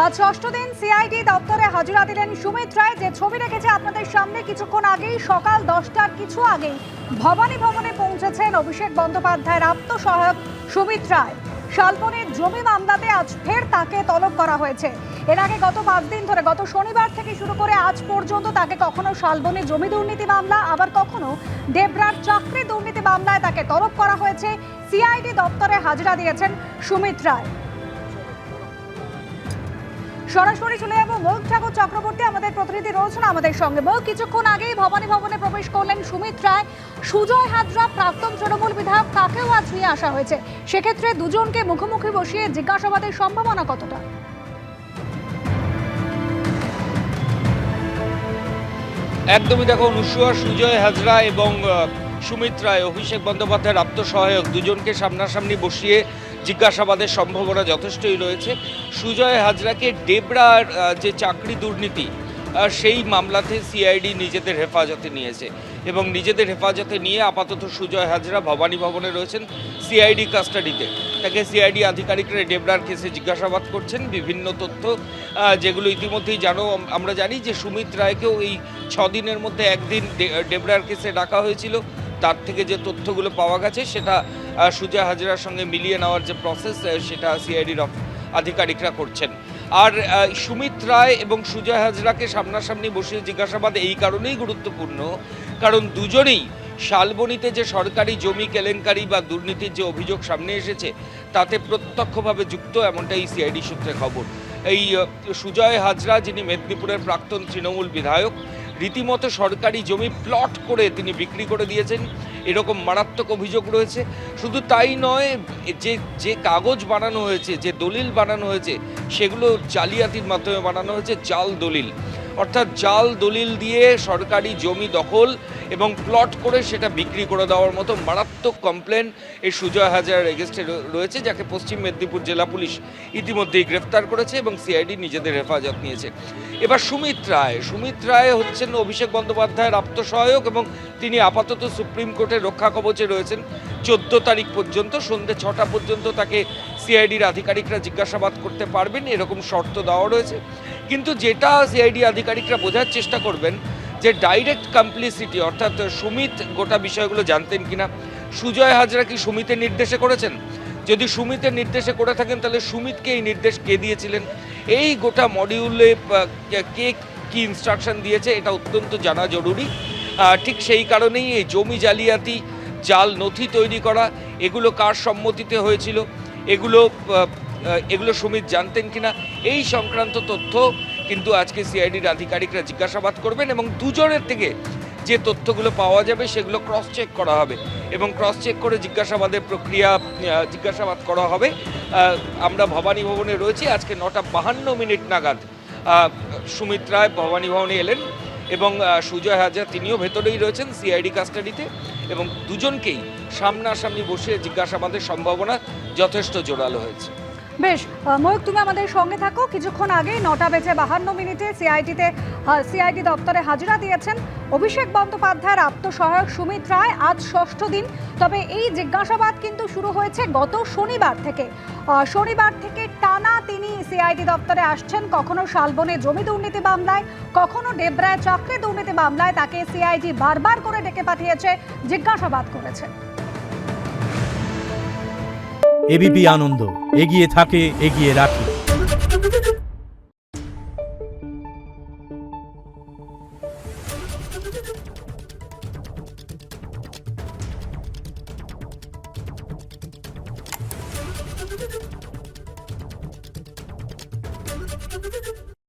আজ ষষ্ঠ দিন সিআইডি দপ্তরে হাজিরা দিলেন সুমিত রায়। যে ছবি রেখেছে আপনাদের সামনে, কিছুক্ষণ আগেই সকাল 10টার কিছু আগেই ভবানী ভবনে পৌঁছেছেন অভিষেক বন্দ্যোপাধ্যায়ের আত্মসহায়ক সুমিত রায়। শালবনের জমি মামলাতে আজ ফের তাকে তলব করা হয়েছে। এর আগে গত 5 দিন ধরে, গত শনিবার থেকে শুরু করে আজ পর্যন্ত তাকে কখনো শালবনের জমি দুর্নীতি মামলা, আবার কখনো ডেবরার চাকরি দুর্নীতি মামলায় তাকে তলব করা হয়েছে। সিআইডি দপ্তরে হাজিরা দিয়েছেন সুমিত রায়। সরাসরি চলে যাবো মৌক ঠাকুর চক্রবর্তী, আমাদের প্রতিনিধি রয়েছেন আমাদের সঙ্গে। মৌক, কিছুক্ষণ আগেই ভবানী ভবনে প্রবেশ করলেন সুমিত রায়। সুজয় হাজরা, প্রাক্তন তৃণমূল বিধায়ক, তাকেও আজ নিয়ে আসা হয়েছে। সেক্ষেত্রে দুজনকে মুখোমুখি বসিয়ে জিজ্ঞাসাবাদের সম্ভাবনা কতটা? একদমই দেখো অনুসুয়া, সুজয় হাজরা এবং সুমিত রায় অভিষেক বন্দ্যোপাধ্যায়ের আত্মসহায়ক দুজনকে সামনাসামনি বসিয়ে জিজ্ঞাসাবাদের সম্ভাবনা যথেষ্টই রয়েছে। সুজয় হাজরাকে ডেবরার যে চাকরি দুর্নীতি সেই মামলাতে সিআইডি নিজেদের হেফাজতে নিয়েছে এবং নিজেদের হেফাজতে নিয়ে আপাতত সুজয় হাজরা ভবানী ভবনে রয়েছেন সিআইডি কাস্টাডিতে। তাকে সিআইডি আধিকারিকরা ডেবরার কেসে জিজ্ঞাসাবাদ করছেন। বিভিন্ন তথ্য যেগুলো ইতিমধ্যেই আমরা জানি যে সুমিত রায়কেও এই 6 দিনের মধ্যে একদিন ডেবরার কেসে ডাকা হয়েছিল। তার থেকে যে তথ্যগুলো পাওয়া গেছে সেটা সুজয় হাজরার সঙ্গে মিলিয়ে নেওয়ার যে প্রসেস সেটা সিআইডির আধিকারিকরা করছেন। আর সুমিত রায় এবং সুজয় হাজরাকে সামনাসামনি বসিয়ে জিজ্ঞাসাবাদ এই কারণেই গুরুত্বপূর্ণ, কারণ দুজনেই শালবনীতে যে সরকারি জমি কেলেঙ্কারি বা দুর্নীতির যে অভিযোগ সামনে এসেছে তাতে প্রত্যক্ষভাবে যুক্ত, এমনটাই সিআইডি সূত্রে খবর। এই সুজয় হাজরা, যিনি মেদিনীপুরের প্রাক্তন তৃণমূল বিধায়ক, রীতিমতো সরকারি জমি প্লট করে তিনি বিক্রি করে দিয়েছেন, এরকম মারাত্মক অভিযোগ রয়েছে। শুধু তাই নয়, যে কাগজ বানানো হয়েছে, যে দলিল বানানো হয়েছে, সেগুলো জালিয়াতির মাধ্যমে বানানো হয়েছে, জাল দলিল। অর্থাৎ জাল দলিল দিয়ে সরকারি জমি দখল এবং প্লট করে সেটা বিক্রি করে দেওয়ার মতো মারাত্মক কমপ্লেন এই সুজয় হাজরার এগেস্টে রয়েছে, যাকে পশ্চিম মেদিনীপুর জেলা পুলিশ ইতিমধ্যেই গ্রেফতার করেছে এবং সিআইডি নিজেদের হেফাজত নিয়েছে। এবার সুমিত রায় হচ্ছেন অভিষেক বন্দ্যোপাধ্যায়ের আত্মসহায়ক এবং তিনি আপাতত সুপ্রিম কোর্টের রক্ষা কবচে রয়েছেন 14 তারিখ পর্যন্ত। সন্ধ্যে 6টা পর্যন্ত তাকে সিআইডির আধিকারিকরা জিজ্ঞাসাবাদ করতে পারবেন, এরকম শর্ত দেওয়া রয়েছে। কিন্তু যেটা সিআইডি আধিকারিকরা বোঝার চেষ্টা করবেন যে ডাইরেক্ট কমপ্লিসিটি, অর্থাৎ সুমিত গোটা বিষয়গুলো জানতেন কিনা, সুজয় হাজরা কি সুমিতের নির্দেশে করেছেন? যদি সুমিতের নির্দেশে করে থাকেন তাহলে সুমিতকে এই নির্দেশ কে দিয়েছিলেন? এই গোটা মডিউলে কে কি ইনস্ট্রাকশন দিয়েছে এটা অত্যন্ত জানা জরুরি। ঠিক সেই কারণেই এই জমি জালিয়াতি, জাল নথি তৈরি করা, এগুলো কার সম্মতিতে হয়েছিল, এগুলো সুমিত জানতেন কিনা, এই সংক্রান্ত তথ্য কিন্তু আজকে সিআইডির আধিকারিকরা জিজ্ঞাসাবাদ করবেন এবং দুজনের থেকে যে তথ্যগুলো পাওয়া যাবে সেগুলো ক্রস চেক করা হবে এবং ক্রস চেক করে জিজ্ঞাসাবাদ করা হবে। আমরা ভবানী ভবনে রয়েছি। আজকে 9:52 নাগাদ সুমিত রায় ভবানী ভবনে এলেন এবং সুজয় হাজরা তিনিও ভেতরেই রয়েছেন সিআইডি কাস্টাডিতে এবং দুজনকেই সামনাসামনি বসে জিজ্ঞাসাবাদের সম্ভাবনা যথেষ্ট জোরালো হয়েছে। বেশ ময়ূক, তুমি আমাদের সঙ্গে থাকো। কিছুক্ষণ আগে 9:52 সিআইডি দপ্তরে হাজিরা দিয়েছেন অভিষেক বন্দ্যোপাধ্যায়ের আত্মসহায়ক সুমিত রায়। আজ ষষ্ঠ দিন, তবে এই জিজ্ঞাসাবাদ কিন্তু শুরু হয়েছে গত শনিবার থেকে টানা তিনি সিআইডি দপ্তরে আসছেন। কখনো শালবনে জমি দুর্নীতি মামলায়, কখনো ডেবরায় চাকরি দুর্নীতি মামলায় তাকে সিআইডি বারবার করে ডেকে পাঠিয়েছে, জিজ্ঞাসাবাদ করেছে। এবিপি আনন্দ, এগিয়ে থাকে, এগিয়ে রাখে।